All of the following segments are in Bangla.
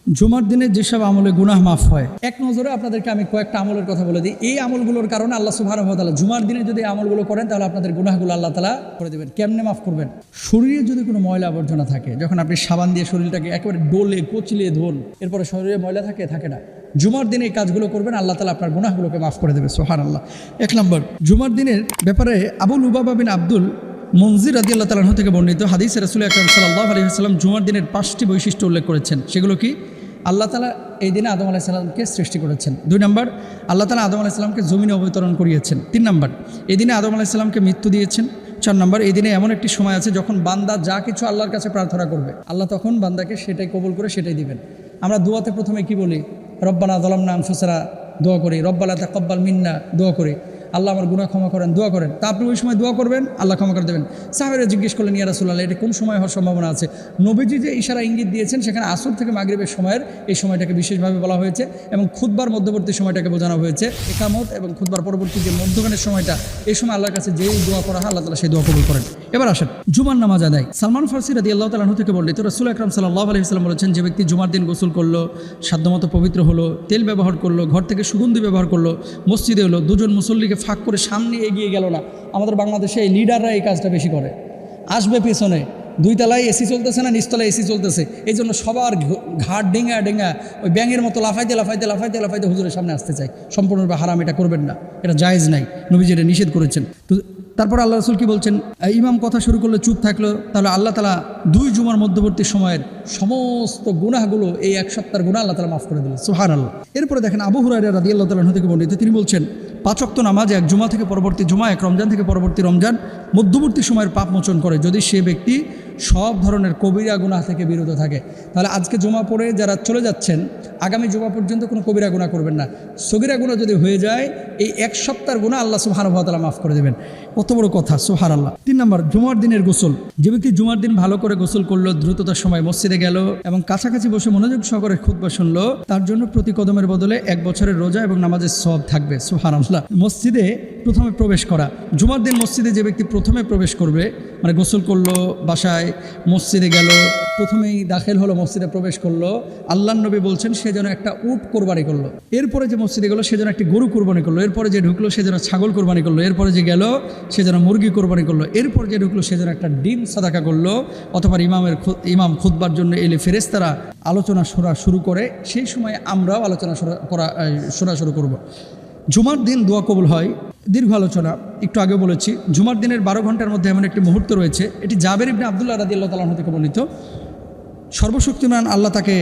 জুমার দিনে যেসব আমলে গুনাহ মাফ হয়, এক নজরে আপনাদেরকে আমি কয়েকটা আমলের কথা বলে দিই। এই আমলগুলোর কারণে আল্লাহ সুবহানাহু ওয়া তাআলা জুমার দিনে যদি আমলগুলো করেন তাহলে আপনাদের গুনাহগুলো আল্লাহ তাআলা করে দেবেন। কেমনে মাফ করবেন? শরীরে যদি কোনো ময়লা আবর্জনা থাকে, যখন আপনি সাবান দিয়ে শরীরটাকে একেবারে ডোলে কচলিয়ে ধোন, এরপরে শরীরে ময়লা থাকে না, জুমার দিনে এই কাজগুলো করবেন, আল্লাহ তাআলা আপনার গুনাহগুলোকে মাফ করে দেবে। সুবহানাল্লাহ। এক নম্বর, জুমার দিনের ব্যাপারে আবু লুবাবা বিন আব্দুল মনজির রাদিয়াল্লাহু তাআলা থেকে বর্ণিত হাদিসে রাসূল আকরাম সাল্লাল্লাহু আলাইহি ওয়াসাল্লাম জুমার দিনের 5টি বৈশিষ্ট্য উল্লেখ করেছেন। সেগুলো কি? আল্লাহ তাআলা এই দিনে আদম আলাইহিস সালামকে সৃষ্টি করেছেন। 2 নম্বর, আল্লাহ তাআলা আদম আলাইহিস সালামকে জমিনে অবতরণ করিয়েছেন। 3 নম্বর, এই দিনে আদম আলাইহিস সালামকে মৃত্যু দিয়েছেন। 4 নম্বর, এই দিনে এমন একটি সময় আছে যখন বান্দা যা কিছু আল্লাহর কাছে প্রার্থনা করবে, আল্লাহ তখন বান্দাকে সেটাই কবুল করে সেটাই দিবেন। আমরা দোয়াতে প্রথমে কি বলি? রব্বানা যালামনা আনফুসানা দোয়া করি, রব্বানা তাকাব্বাল মিন্না দোয়া করি, আল্লাহ আমার গুনাহ ক্ষমা করেন দোয়া করেন। তা আপনি ওই সময় দোয়া করবেন, আল্লাহ ক্ষমা করে দেবেন। সাহাবীরা জিজ্ঞেস করলেন, ইয়া রাসূলুল্লাহ, এটা কোন সময় হওয়ার সম্ভাবনা আছে? নবীজি যে ইশারা ইঙ্গিত দিয়েছেন সেখানে আসর থেকে মাগরিবের সময়ের এই সময়টাকে বিশেষভাবে বলা হয়েছে এবং খুতবার মধ্যবর্তী সময়টাকে বোঝানো হয়েছে। ইকামত এবং খুতবার পরবর্তী যে মধ্যখানের সময়টা, এই সময় আল্লাহর কাছে যেই দোয়া করা হয় আল্লাহ তাআলা সেই দোয়া কবুল করেন। এবার আসেন জুমার নামাজ আদায়। সালমান ফারসি রাদিয়াল্লাহু তাআলা থেকে বর্ণিত রাসূল আকরাম সাল্লাল্লাহু আলাইহি ওয়াসাল্লাম বলেছেন, যে ব্যক্তি জুমার দিন গোসল করলো, সাধ্যমতো পবিত্র হলো, তেল ব্যবহার করলো, ঘর থেকে সুগন্ধি ব্যবহার করলো, মসজিদে হলো, দুজন মুসল্লিকে ফাঁক করে সামনে এগিয়ে গেল না। আমাদের বাংলাদেশে এই লিডাররা এই কাজটা বেশি করে। আসবে পেছনে, 2 তলায় এসি চলতেছে না, নিচতলায় এসি চলতেছে, এই জন্য সবার ঘাট ডেঙ্গা ওই ব্যাঙের মতো লাফাইতে হুজুরের সামনে আসতে চাই। সম্পূর্ণরূপে হারাম, এটা করবেন না, এটা জায়েজ নাই, নবীজি এটা নিষেধ করেছেন। তো তারপর আল্লাহ রাসূল কি বলছেন? ইমাম কথা শুরু করলে চুপ থাকলো, তাহলে আল্লাহ তাআলা 2 জুমার মধ্যবর্তী সময়ের সমস্ত গুনাহগুলো, এই 1 সপ্তাহের গুনাহ আল্লাহ তাআলা মাফ করে দিলেন। সুবহানাল্লাহ। এরপরে দেখেন আবু হুরায়রা রাদিয়াল্লাহু তাআলা থেকে বর্ণিত, তিনি বলছেন, 5 ওয়াক্ত নামাজ এক জুমা থেকে পরবর্তী জুমা, এক রমজান থেকে পরবর্তী রমজান মধ্যবর্তী সময়ের পাপ মোচন করে, যদি সে ব্যক্তি সব ধরনের কবিরা গুনাহ থেকে বিরত থাকে। তাহলে আজকে জুমা পড়ে যারা চলে যাচ্ছেন, আগামী জুমা পর্যন্ত কোনো কবিরা গুনাহ করবেন না। সগীরা গুনাহ যদি হয়ে যায়, এই 1 সপ্তাহের গুনাহ আল্লাহ সুবহানাহু ওয়া তাআলা মাফ করে দেবেন। কত বড় কথা, সুবহানাল্লাহ। 3 নম্বর, জুমার দিনের গোসল। যে ব্যক্তি জুমার দিন ভালো করে গোসল করলো, দ্রুততার সময় মসজিদে গেল এবং কাছাকাছি বসে মনোযোগ সহকারে খুতবা শুনলো, তার জন্য প্রতি কদমের বদলে 1 বছরের রোজা এবং নামাজের সওয়াব থাকবে। সুবহানাল্লাহ। মসজিদে প্রথমে প্রবেশ করা। জুমার দিন মসজিদে যে ব্যক্তি প্রথমে প্রবেশ করবে, মানে গোসল করলো, বাসায় মসজিদে গেল, প্রথমেই দাখিল হলো, মসজিদে প্রবেশ করলো, আল্লাহর নবী বলছেন সে যেন একটা উট কোরবানি করলো। এরপরে যে মসজিদে গেল সে যেন একটি গরু কোরবানি করলো। এরপরে যে ঢুকলো সে যেন ছাগল কোরবানি করলো। এরপরে যে গেল সে যেন মুরগি কোরবানি করলো। এরপর যে ঢুকলো সে যেন একটা ডিম সাদাকা করলো। অথবা ইমাম খুতবার জন্য এলে ফেরেশতারা আলোচনা শুরু করে, সেই সময় আমরাও আলোচনা শোনা শুরু করব। জুমার দিন দোয়া কবুল হয়। দীর্ঘ আলোচনা, একটু আগে বলেছি, জুমার দিনের 12 ঘন্টার মধ্যে এমন একটি মুহূর্ত রয়েছে, এটি জাবের ইবনে আব্দুল্লাহ রাদিয়াল্লাহু তাআলা থেকে বর্ণিত। সর্বশক্তিমান আল্লাহ তাকে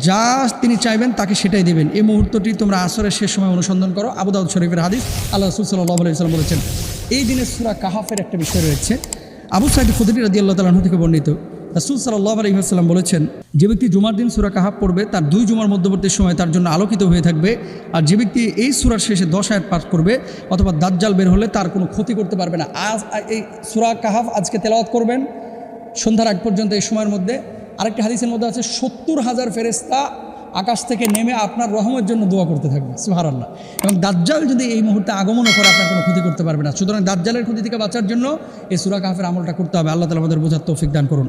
যা তিনি চাইবেন তাকে সেটাই দেবেন। এই মুহূর্তটি তোমরা আসরের শেষ সময় অনুসন্ধান করো। আবু দাউদ শরীফের হাদিস। আল্লাহ রাসূল সাল্লাল্লাহু আলাইহি ওয়াসাল্লাম বলেছেন, এই দিনে সূরা কাহাফের একটা বিষয় রয়েছে। আবু সাঈদ খুদরি রাদিয়াল্লাহু তাআলা থেকে বর্ণিত, রাসূল সাল্লাল্লাহু আলাইহি ওয়াসাল্লাম বলেছেন, যে ব্যক্তি জুমার দিন সূরা কাহাফ পড়বে তার 2 জুমার মধ্যবর্তী সময় তার জন্য আলোকিত হয়ে থাকবে। আর যে ব্যক্তি এই সূরার শেষে 10 আয়াত পাঠ করবে অথবা দাজ্জাল বের হলে তার কোনো ক্ষতি করতে পারবে না। আজ এই সূরা কাহাফ আজকে তেলাওয়াত করবেন সন্ধ্যার আগ পর্যন্ত। এই সময়ের মধ্যে আরেকটি হাদিসের মধ্যে আছে 70,000 ফেরেশতা আকাশ থেকে নেমে আপনার রহমের জন্য দোয়া করতে থাকবে। সুবহানাল্লাহ। এবং দাজ্জাল যদি এই মুহূর্তে আগমনও করে আপনার কোনো ক্ষতি করতে পারবে না। সুতরাং দাজ্জালের ক্ষতি থেকে বাঁচার জন্য এই সূরা কাহাফের আমলটা করতে হবে। আল্লাহ তাআলা আমাদের বোঝার তৌফিক দান করুন।